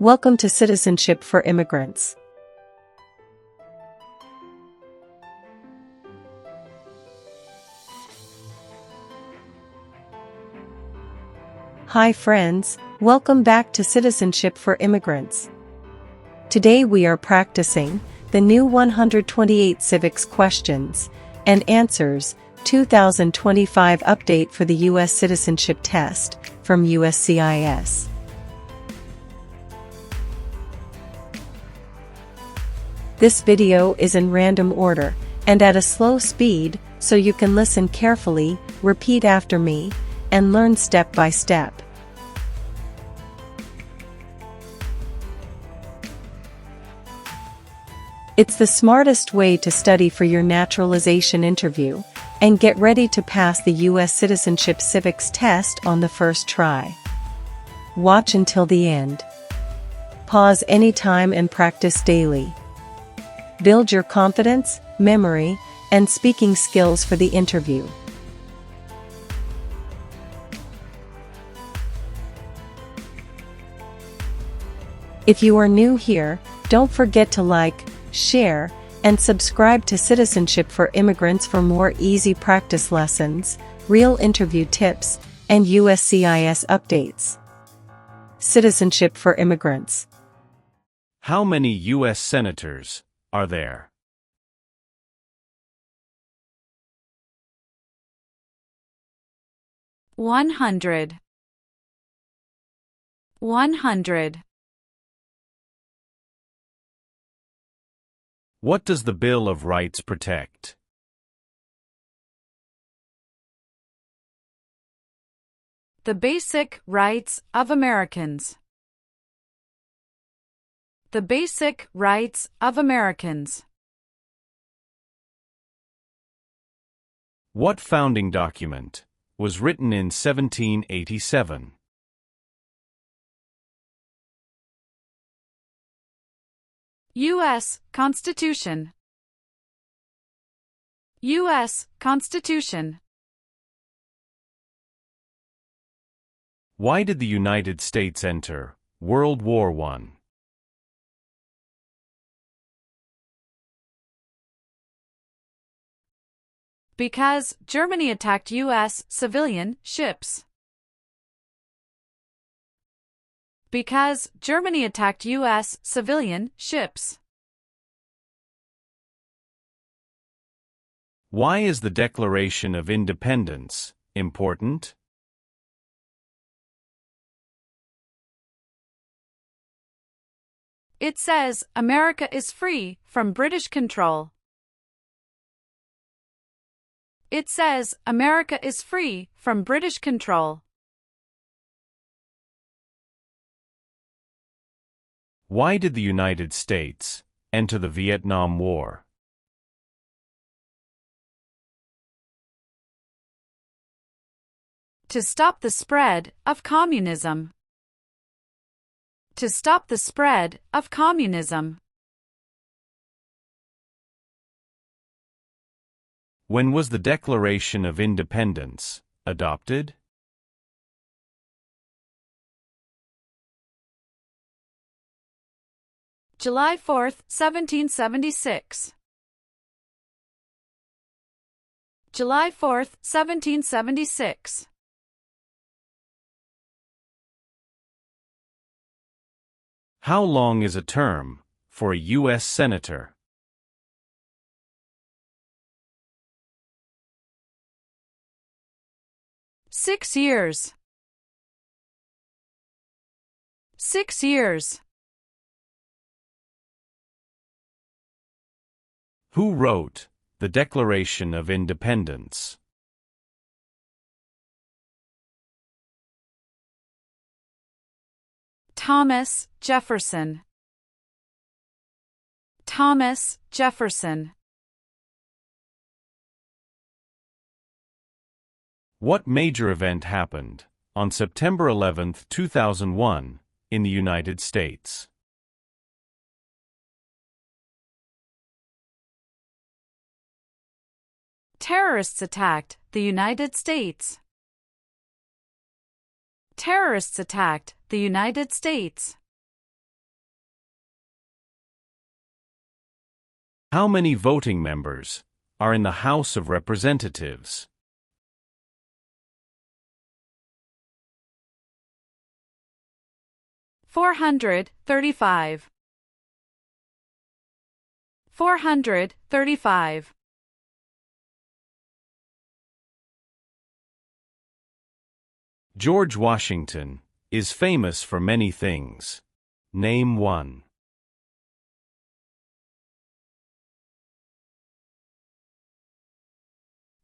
Welcome to Citizenship for Immigrants. Hi friends, welcome back to Citizenship for Immigrants. Today we are practicing the new 128 Civics Questions and Answers 2025 update for the US Citizenship Test from USCIS. This video is in random order and at a slow speed, so you can listen carefully, repeat after me, and learn step by step. It's the smartest way to study for your naturalization interview and get ready to pass the US Citizenship Civics test on the first try. Watch until the end. Pause anytime and practice daily. Build your confidence, memory, and speaking skills for the interview. If you are new here, don't forget to like, share, and subscribe to Citizenship for Immigrants for more easy practice lessons, real interview tips, and USCIS updates. Citizenship for Immigrants. How many U.S. senators are there? One hundred. What does the Bill of Rights protect? The basic rights of Americans. The basic rights of Americans. What founding document was written in 1787? U.S. Constitution. U.S. Constitution. Why did the United States enter World War I? Because Germany attacked U.S. civilian ships. Because Germany attacked U.S. civilian ships. Why is the Declaration of Independence important? It says America is free from British control. It says America is free from British control. Why did the United States enter the Vietnam War? To stop the spread of communism. To stop the spread of communism. When was the Declaration of Independence adopted? July 4, 1776. July 4, 1776. How long is a term for a U.S. Senator? Six years. 6 years. Who wrote the Declaration of Independence? Thomas Jefferson. Thomas Jefferson. What major event happened on September 11, 2001, in the United States? Terrorists attacked the United States. Terrorists attacked the United States. How many voting members are in the House of Representatives? 435. 435. George Washington is famous for many things. Name one.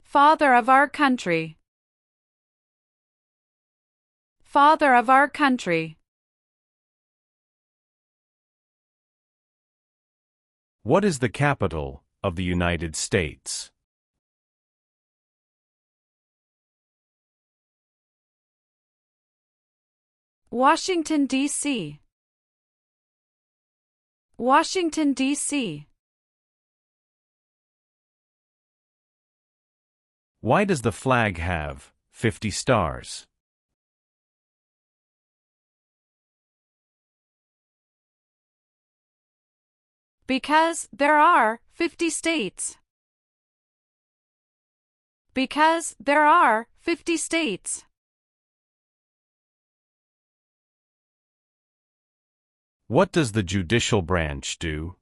Father of our country. Father of our country. What is the capital of the United States? Washington, D.C. Washington, D.C. Why does the flag have 50 stars? Because there are 50 states. Because there are 50 states. What does the judicial branch do?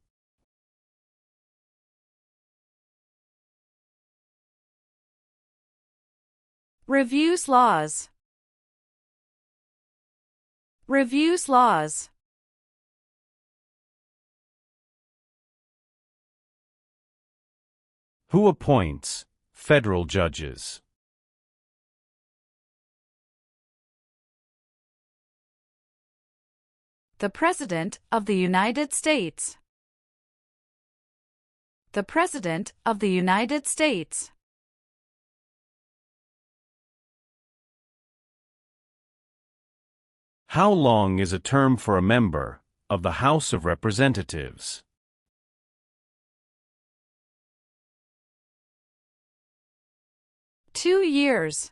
Reviews laws. Reviews laws. Who appoints federal judges? The President of the United States. The President of the United States. How long is a term for a member of the House of Representatives? Two years.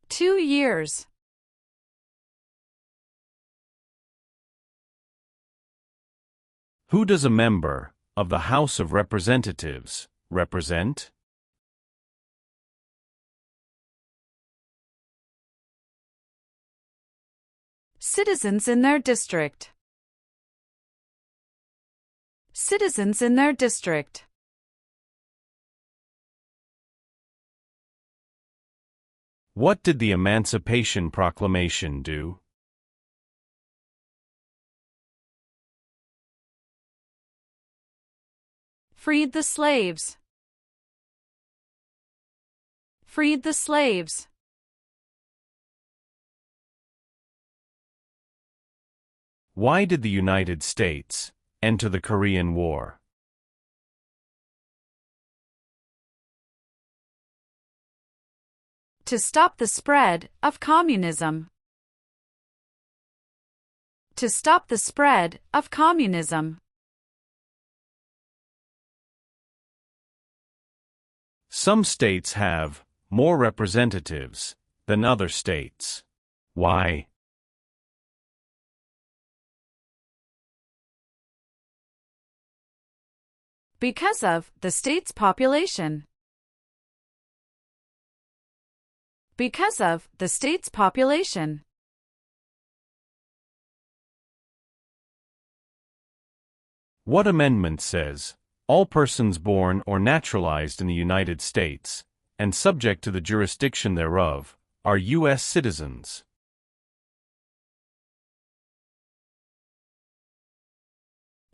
2 years. Who does a member of the House of Representatives represent? Citizens in their district. Citizens in their district. What did the Emancipation Proclamation do? Freed the slaves. Freed the slaves. Why did the United States enter the Korean War? To stop the spread of communism. To stop the spread of communism. Some states have more representatives than other states. Why? Because of the state's population. Because of the state's population. What amendment says, all persons born or naturalized in the United States, and subject to the jurisdiction thereof, are U.S. citizens?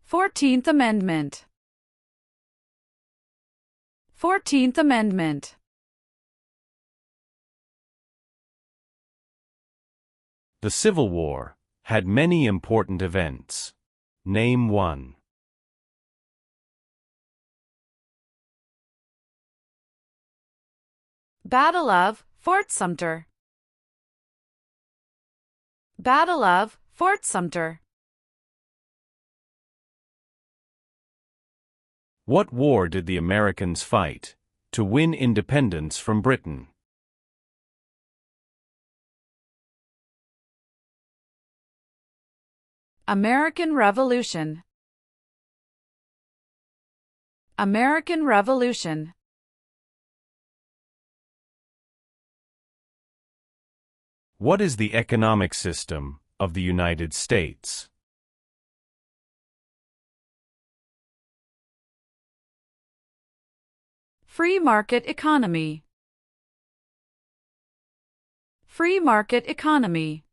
Fourteenth Amendment. 14th Amendment. The Civil War had many important events. Name one. Battle of Fort Sumter. Battle of Fort Sumter. What war did the Americans fight to win independence from Britain? American Revolution. American Revolution. What is the economic system of the United States? Free market economy. Free market economy.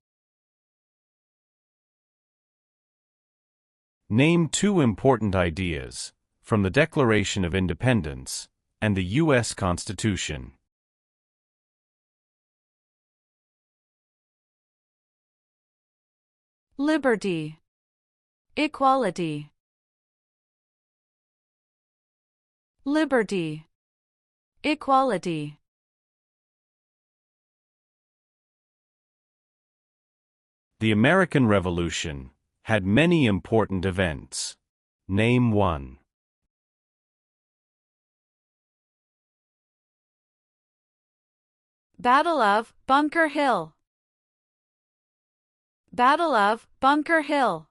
Name two important ideas from the Declaration of Independence and the U.S. Constitution. Liberty. Equality. Liberty. Equality. The American Revolution had many important events. Name one. Battle of Bunker Hill. Battle of Bunker Hill.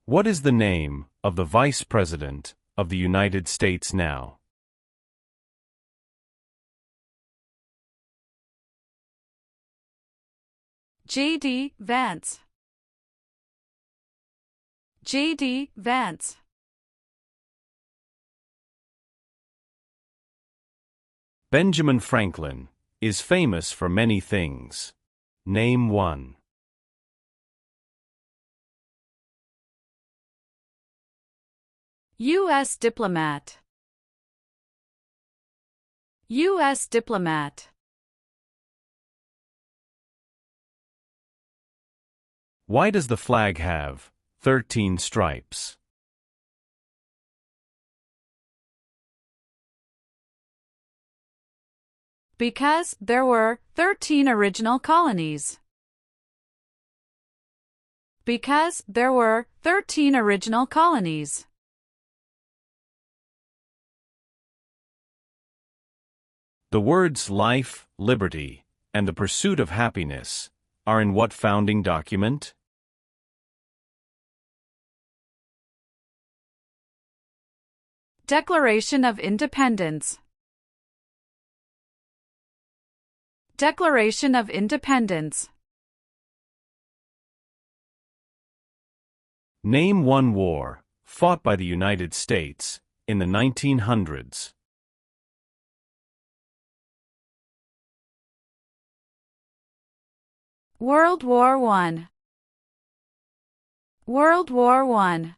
What is the name of the Vice President of the United States now? J.D. Vance. J.D. Vance. Benjamin Franklin is famous for many things. Name one. U.S. diplomat. U.S. diplomat. Why does the flag have 13 stripes? Because there were 13 original colonies. Because there were 13 original colonies. The words life, liberty, and the pursuit of happiness are in what founding document? Declaration of Independence. Declaration of Independence. Name one war fought by the United States in the 1900s. World War I. World War I.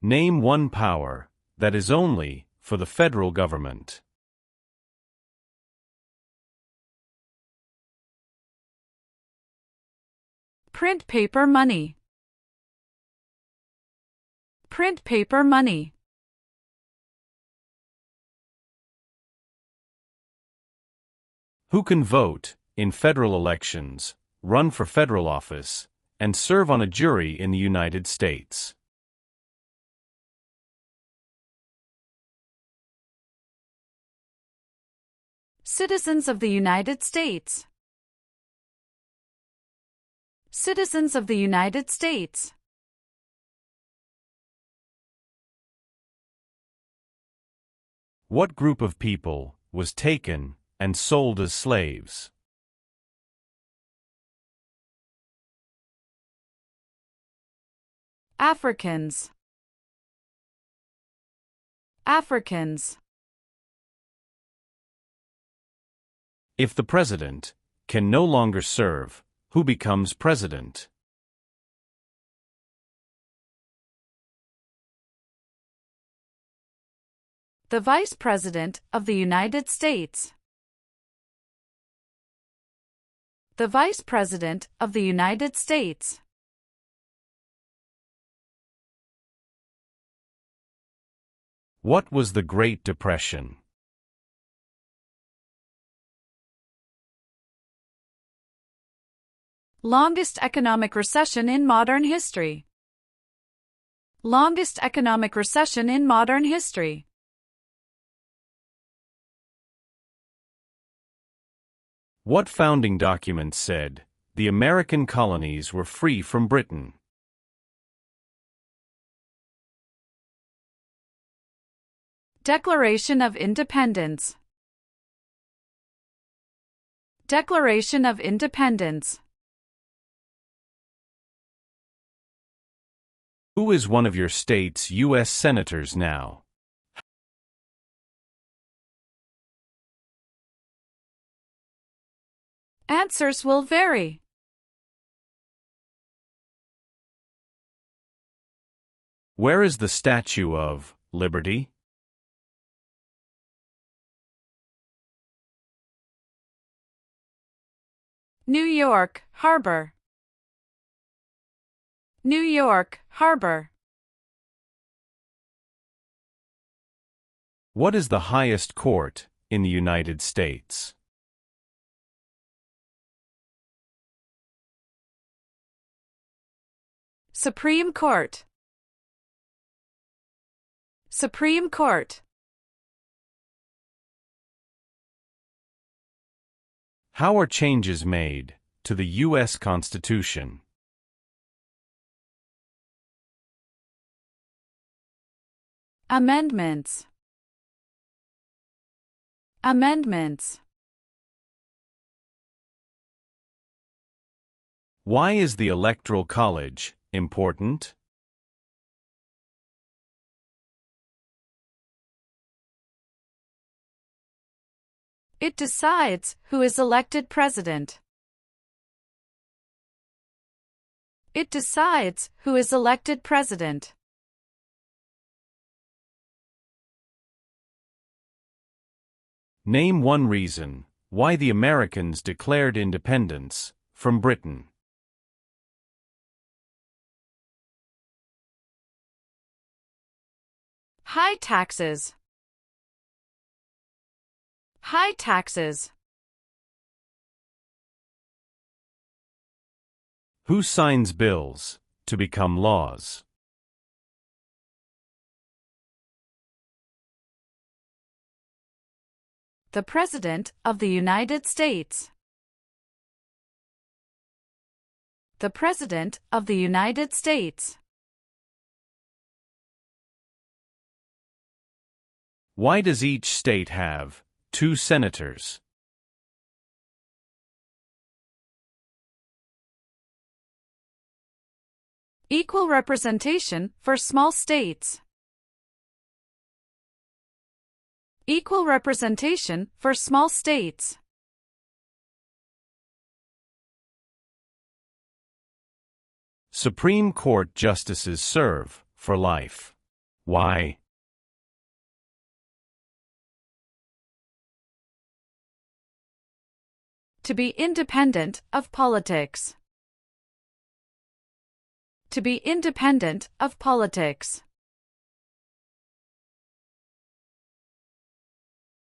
Name one power that is only for the federal government. Print paper money. Print paper money. Who can vote in federal elections, run for federal office, and serve on a jury in the United States? Citizens of the United States. Citizens of the United States. What group of people was taken and sold as slaves? Africans. Africans. If the president can no longer serve, who becomes president? The Vice President of the United States. The Vice President of the United States. What was the Great Depression? Longest economic recession in modern history. Longest economic recession in modern history. What founding document said, the American colonies were free from Britain? Declaration of Independence. Declaration of Independence. Who is one of your state's U.S. senators now? Answers will vary. Where is the Statue of Liberty? New York Harbor. New York Harbor. What is the highest court in the United States? Supreme Court. Supreme Court. How are changes made to the U.S. Constitution? Amendments. Amendments. Why is the Electoral College important? It decides who is elected president. It decides who is elected president. Name one reason why the Americans declared independence from Britain. High taxes. High taxes. Who signs bills to become laws? The President of the United States. The President of the United States. Why does each state have 2 senators? Equal representation for small states. Equal representation for small states. Supreme Court justices serve for life. Why? To be independent of politics. To be independent of politics.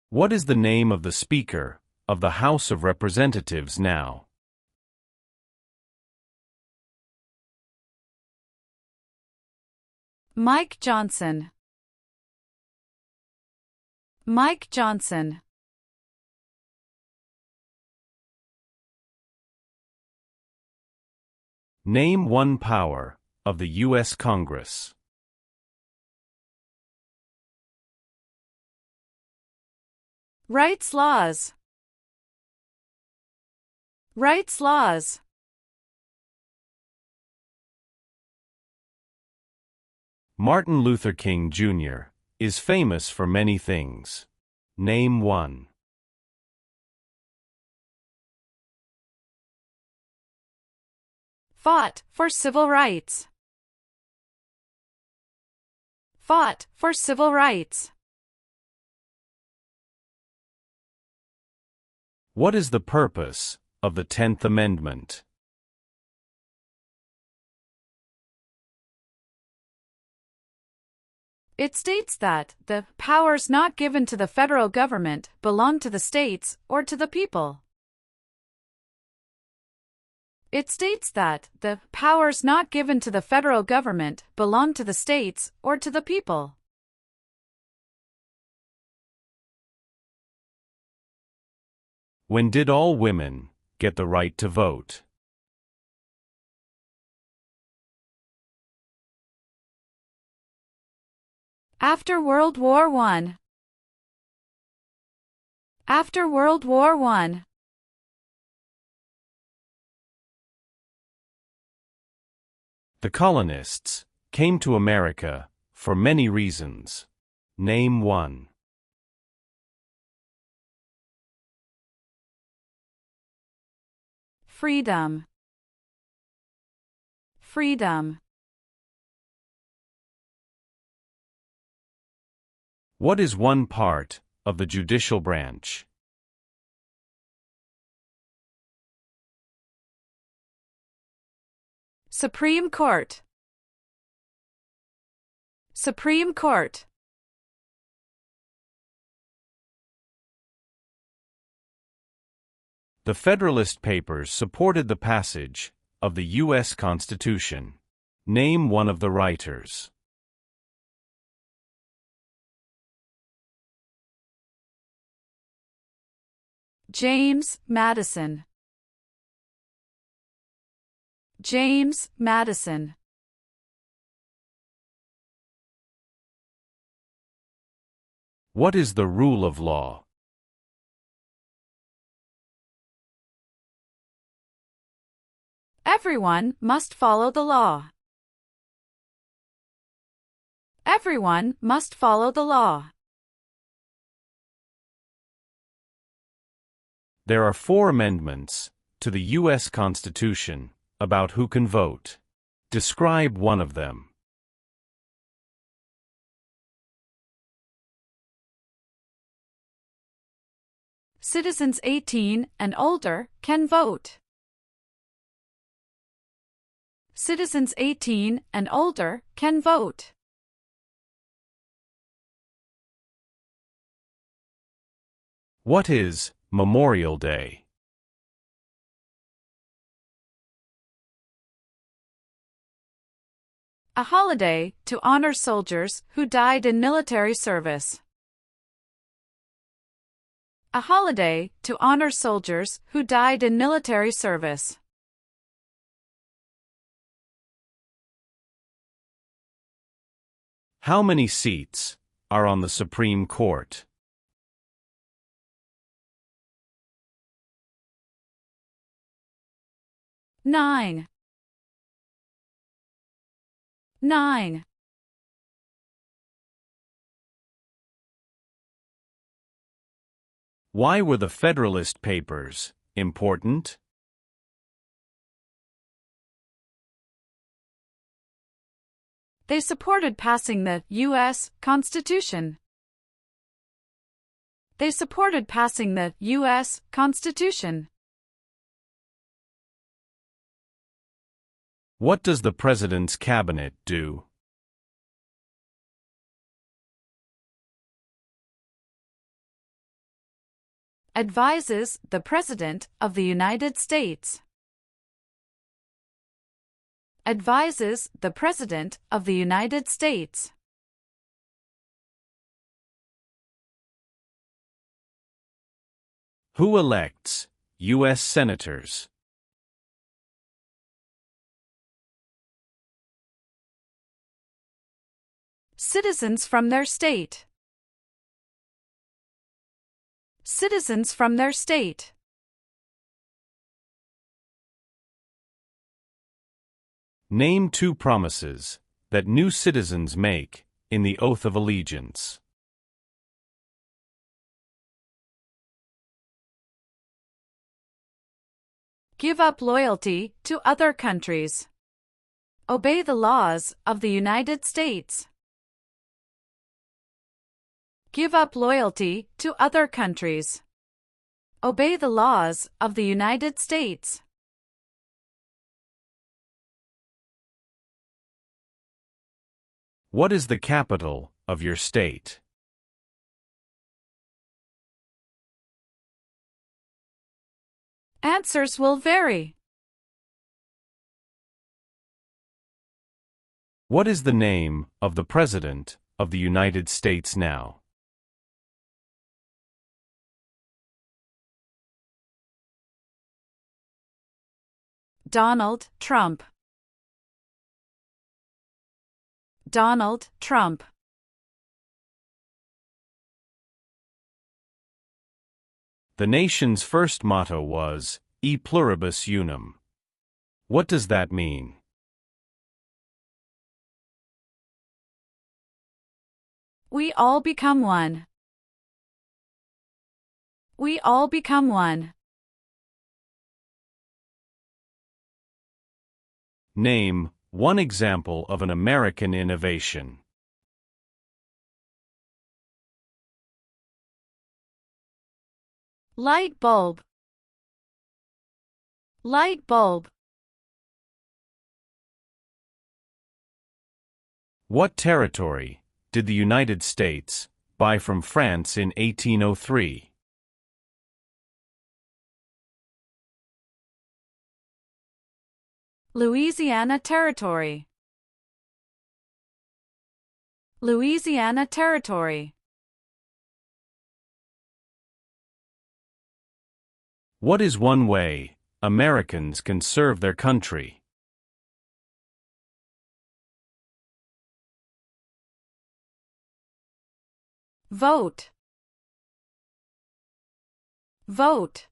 What is the name of the Speaker of the House of Representatives now? Mike Johnson. Mike Johnson. Name one power of the U.S. Congress. Rights laws. Rights laws. Martin Luther King Jr. is famous for many things. Name one. Fought for civil rights. Fought for civil rights. What is the purpose of the 10th Amendment? It states that the powers not given to the federal government belong to the states or to the people. It states that the powers not given to the federal government belong to the states or to the people. When did all women get the right to vote? After World War I. After World War I. The colonists came to America for many reasons. Name one. Freedom. Freedom. What is one part of the judicial branch? Supreme Court. Supreme Court. The Federalist Papers supported the passage of the U.S. Constitution. Name one of the writers. James Madison. James Madison. What is the rule of law? Everyone must follow the law. Everyone must follow the law. There are 4 amendments to the U.S. Constitution about who can vote. Describe one of them. Citizens 18 and older can vote. Citizens 18 and older can vote. What is Memorial Day? A holiday to honor soldiers who died in military service. A holiday to honor soldiers who died in military service. How many seats are on the Supreme Court? Nine. Why were the Federalist Papers important? They supported passing the U.S. Constitution. They supported passing the U.S. Constitution. What does the President's Cabinet do? Advises the President of the United States. Advises the President of the United States. Who elects U.S. Senators? Citizens from their state. Citizens from their state. Name 2 promises that new citizens make in the Oath of Allegiance. Give up loyalty to other countries. Obey the laws of the United States. Give up loyalty to other countries. Obey the laws of the United States. What is the capital of your state? Answers will vary. What is the name of the President of the United States now? Donald Trump. Donald Trump. The nation's first motto was, E pluribus unum. What does that mean? We all become one. We all become one. Name one example of an American innovation. Light bulb. Light bulb. What territory did the United States buy from France in 1803? Louisiana Territory. Louisiana Territory. What is one way Americans can serve their country? Vote. Vote.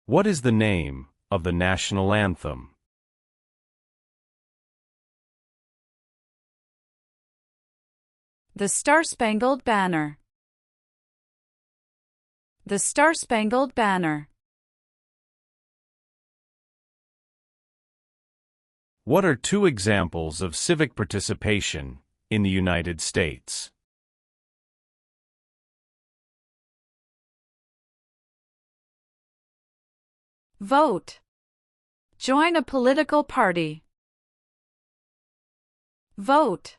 What is the name of the national anthem? The Star-Spangled Banner. The Star-Spangled Banner. What are two examples of civic participation in the United States? Vote. Join a political party. Vote.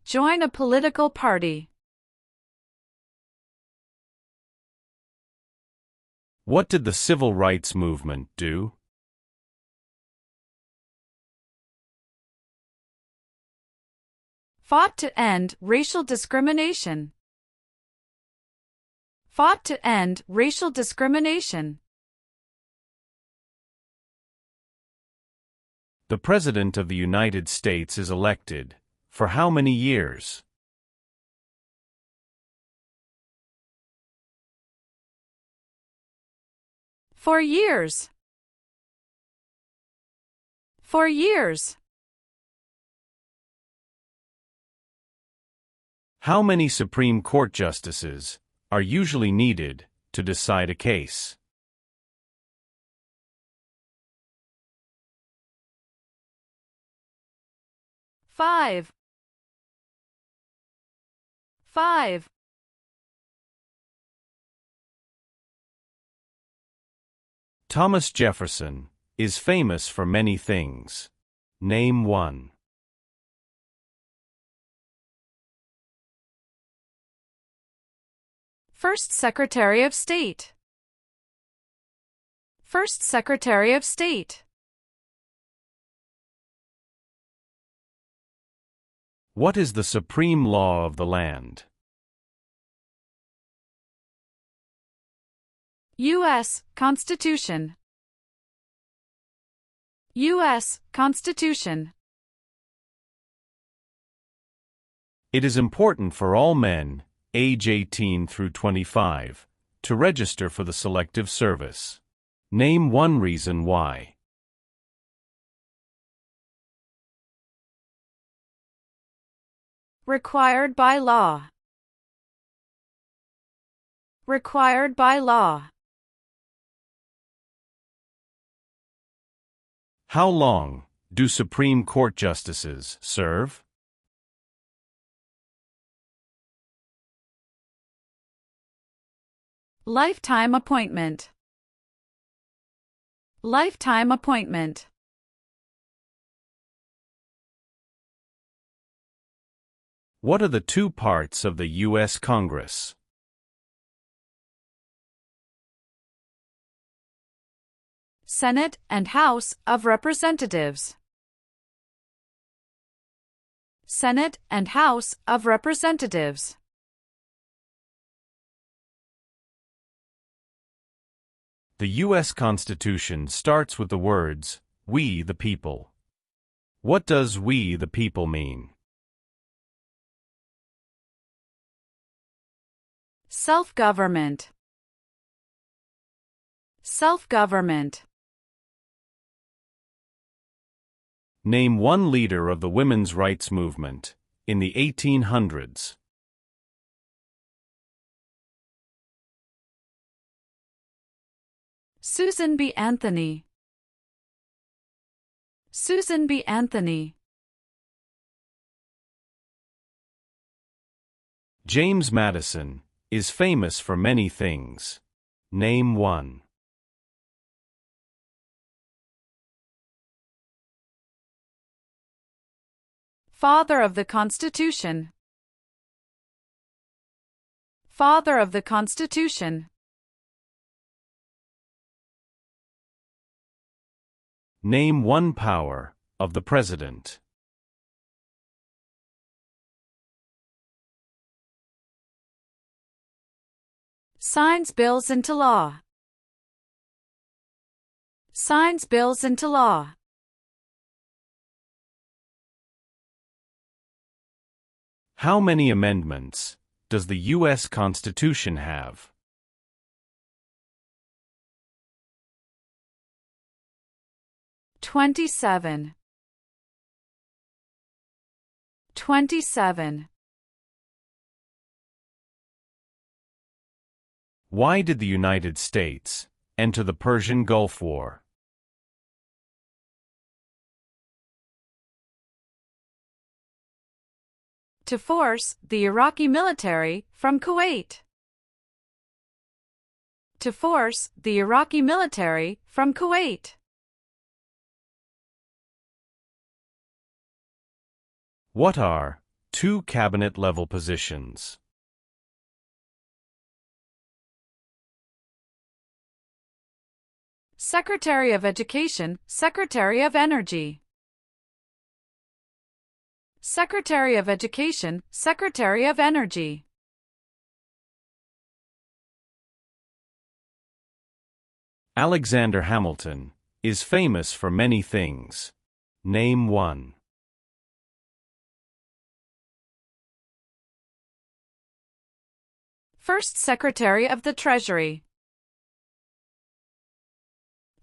Join a political party. What did the Civil Rights Movement do? Fought to end racial discrimination. Fought to end racial discrimination. The President of the United States is elected for how many years? For years. For years. How many Supreme Court justices are usually needed to decide a case? Five. Thomas Jefferson is famous for many things. Name one. First Secretary of State. First Secretary of State. What is the supreme law of the land? U.S. Constitution. U.S. Constitution. It is important for all men, age 18 through 25, to register for the Selective Service. Name one reason why. Required by law. Required by law. How long do Supreme Court justices serve? Lifetime appointment. Lifetime appointment. What are the two parts of the U.S. Congress? Senate and House of Representatives. Senate and House of Representatives. The U.S. Constitution starts with the words, "We the people." What does "we the people" mean? Self-government. Self-government. Name one leader of the women's rights movement in the 1800s. Susan B. Anthony. Susan B. Anthony. James Madison is famous for many things. Name one. Father of the Constitution. Father of the Constitution. Name one power of the president. Signs bills into law. Signs bills into law. How many amendments does the U.S. Constitution have? 27. 27. Why did the United States enter the Persian Gulf War? To force the Iraqi military from Kuwait. To force the Iraqi military from Kuwait. What are two cabinet-level positions? Secretary of Education, Secretary of Energy. Secretary of Education, Secretary of Energy. Alexander Hamilton is famous for many things. Name one. First Secretary of the Treasury.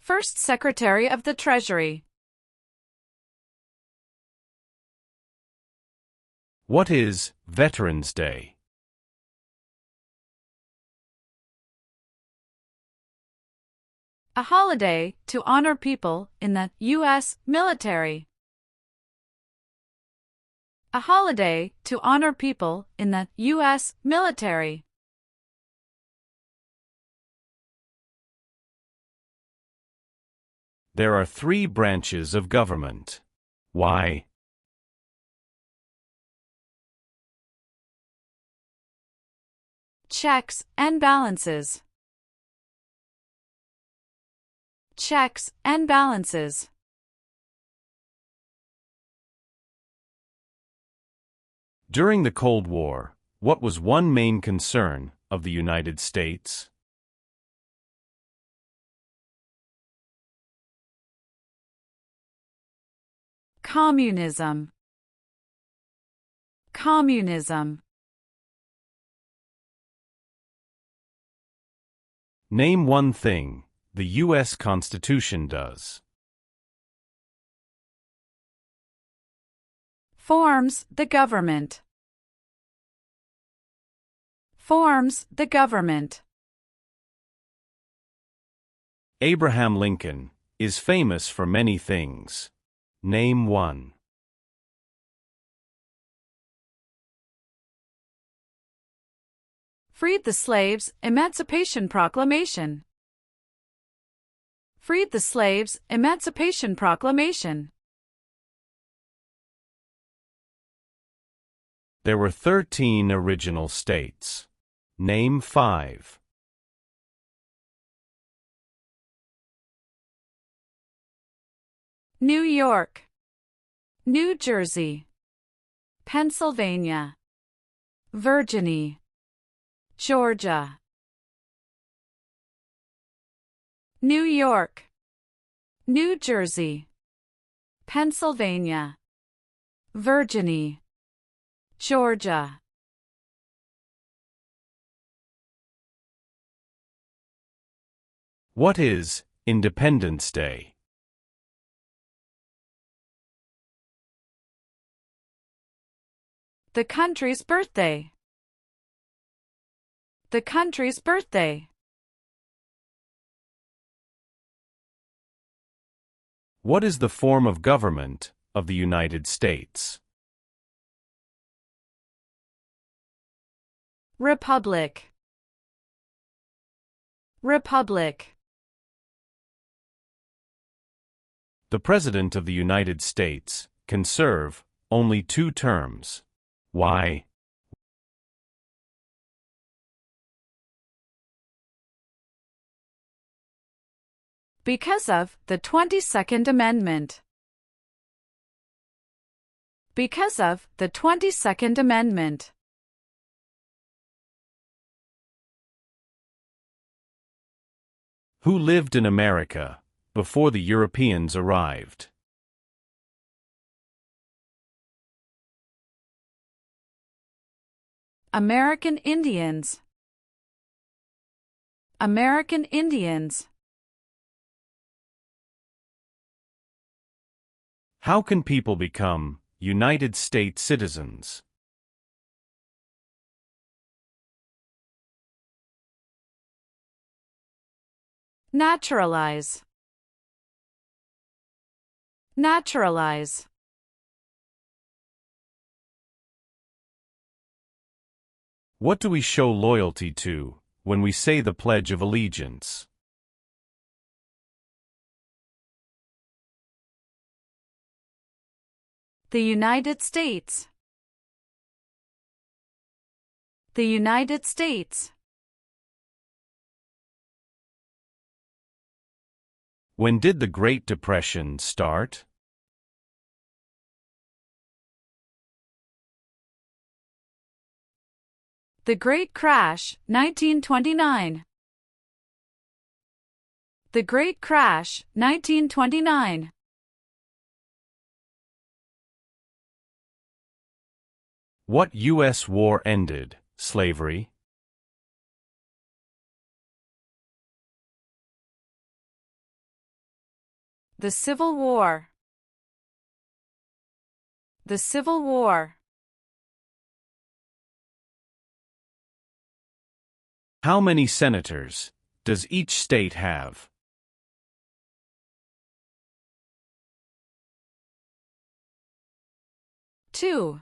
First Secretary of the Treasury. What is Veterans Day? A holiday to honor people in the U.S. military. A holiday to honor people in the U.S. military. There are three branches of government. Why? Checks and balances. Checks and balances. During the Cold War, what was one main concern of the United States? Communism. Communism. Name one thing the U.S. Constitution does. Forms the government. Forms the government. Abraham Lincoln is famous for many things. Name one. Freed the slaves, Emancipation Proclamation. Freed the slaves, Emancipation Proclamation. There were 13 original states. Name 5. New York, New Jersey, Pennsylvania, Virginia, Georgia. New York, New Jersey, Pennsylvania, Virginia, Georgia. What is Independence Day? The country's birthday. The country's birthday. What is the form of government of the United States? Republic. Republic. The President of the United States can serve only 2 terms. Why? Because of the 22nd Amendment. Because of the 22nd Amendment. Who lived in America before the Europeans arrived? American Indians. American Indians. How can people become United States citizens? Naturalize. Naturalize. What do we show loyalty to when we say the Pledge of Allegiance? The United States. The United States. When did the Great Depression start? The Great Crash, 1929. The Great Crash, 1929. What U.S. war ended slavery? The Civil War. The Civil War. How many senators does each state have? Two.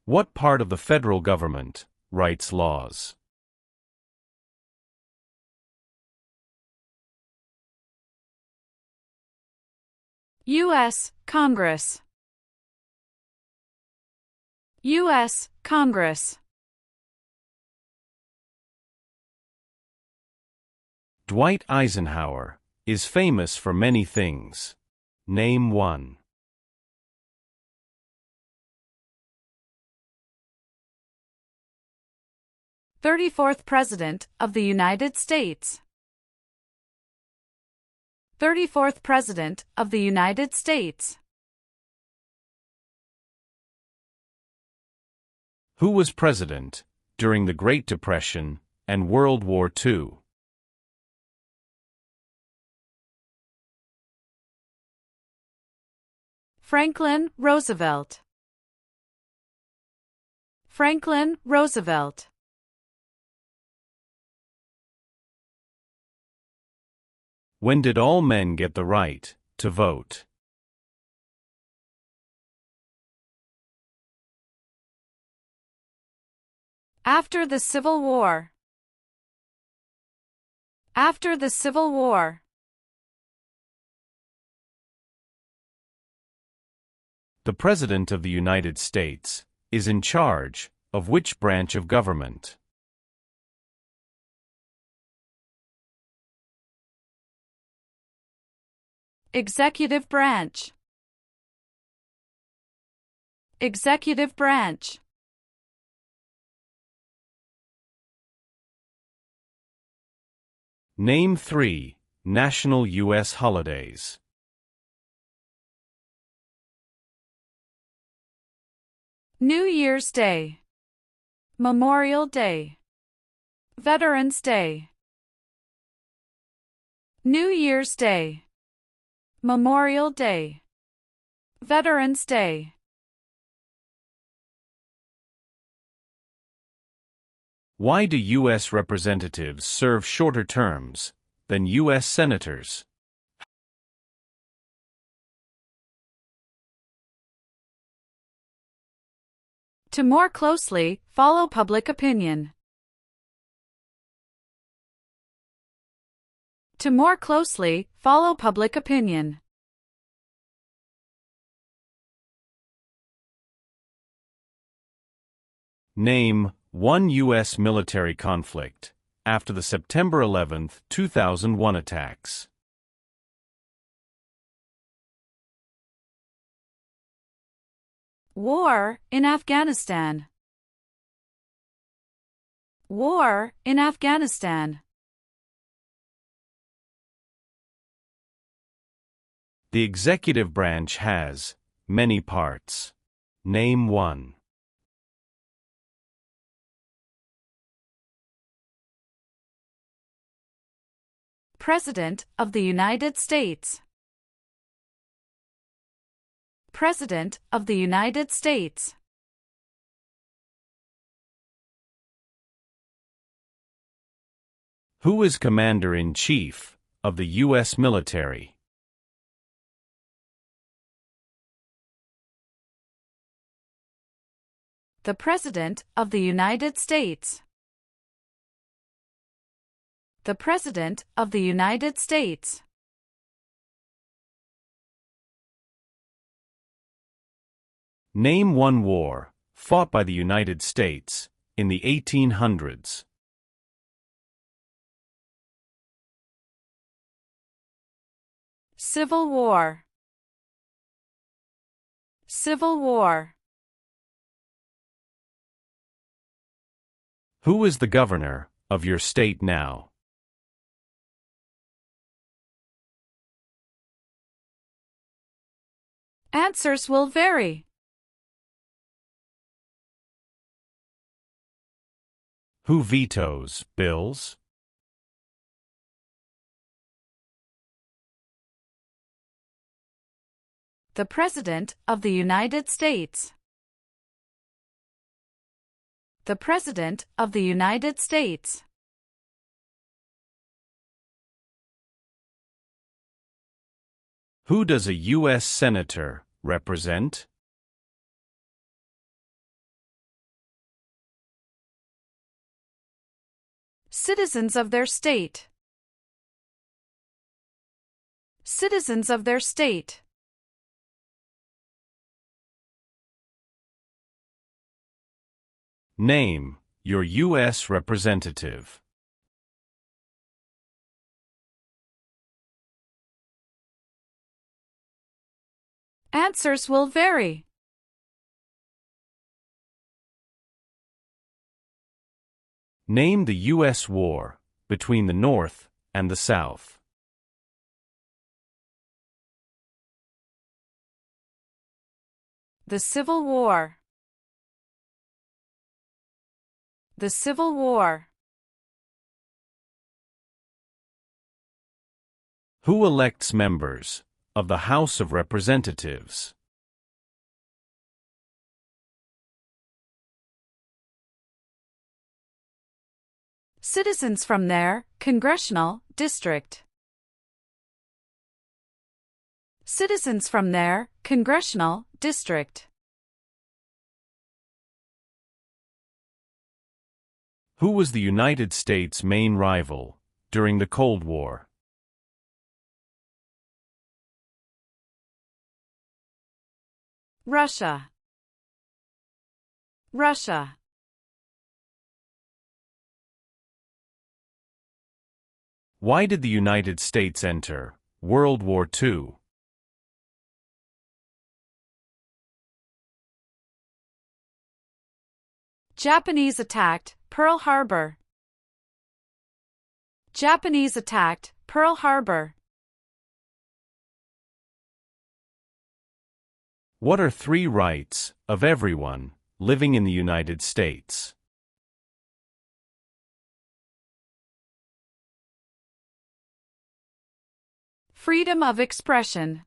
What part of the federal government writes laws? U.S. Congress. U.S. Congress. Dwight Eisenhower is famous for many things. Name one. 34th President of the United States. 34th President of the United States. Who was president during the Great Depression and World War II? Franklin Roosevelt. Franklin Roosevelt. When did all men get the right to vote? After the Civil War. After the Civil War. The President of the United States is in charge of which branch of government? Executive branch. Executive branch. Name 3 national U.S. holidays. New Year's Day, Memorial Day, Veterans Day. New Year's Day, Memorial Day, Veterans Day. Why do U.S. representatives serve shorter terms than U.S. senators? To more closely follow public opinion. To more closely follow public opinion. Name one U.S. military conflict after the September 11, 2001 attacks. War in Afghanistan. War in Afghanistan. The executive branch has many parts. Name one. President of the United States. President of the United States. Who is Commander-in-Chief of the U.S. military? The President of the United States. The President of the United States. Name one war fought by the United States in the 1800s. Civil War. Civil War. Who is the governor of your state now? Answers will vary. Who vetoes bills? The President of the United States. The President of the United States. Who does a U.S. senator represent? Citizens of their state. Citizens of their state. Name your U.S. representative. Answers will vary. Name the U.S. war between the North and the South. The Civil War. The Civil War. Who elects members of the House of Representatives? Citizens from their congressional district. Citizens from their congressional district. Who was the United States' main rival during the Cold War? Russia. Russia. Why did the United States enter World War II? Japanese attacked Pearl Harbor. Japanese attacked Pearl Harbor. What are 3 rights of everyone living in the United States. Freedom of expression.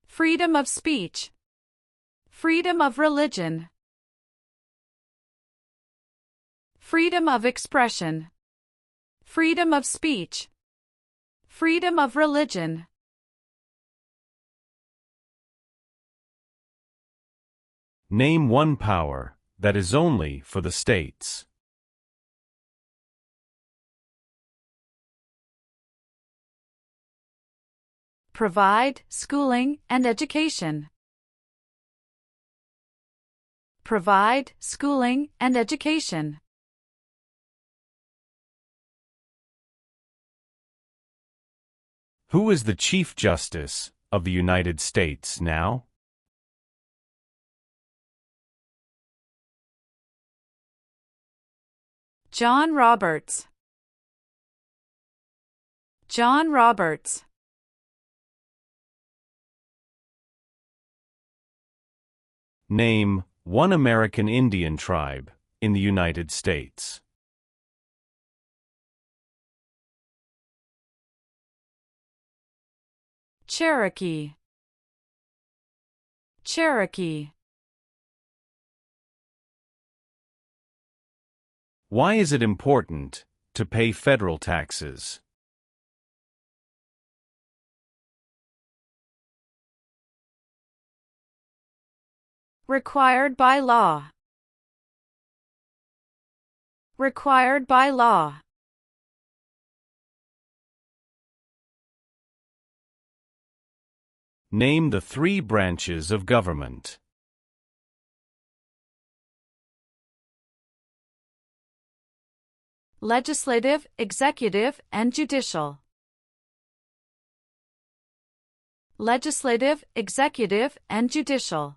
Freedom of speech. Freedom of religion. Freedom of expression. Freedom of speech. Freedom of religion. Name one power that is only for the states. Provide schooling and education. Provide schooling and education. Who is the Chief Justice of the United States now? John Roberts. John Roberts. Name one American Indian tribe in the United States. Cherokee. Cherokee. Why is it important to pay federal taxes? Required by law. Required by law. Name the 3 branches of government. Legislative, executive, and judicial. Legislative, executive, and judicial.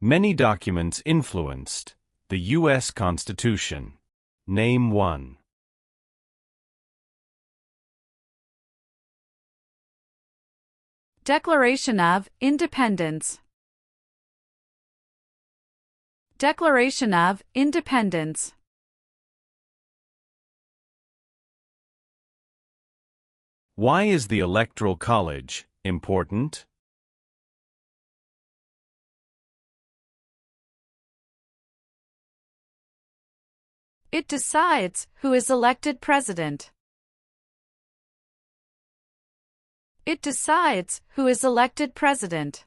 Many documents influenced the U.S. Constitution. Name one. Declaration of Independence. Declaration of Independence. Why is the Electoral College important? It decides who is elected president. It decides who is elected president.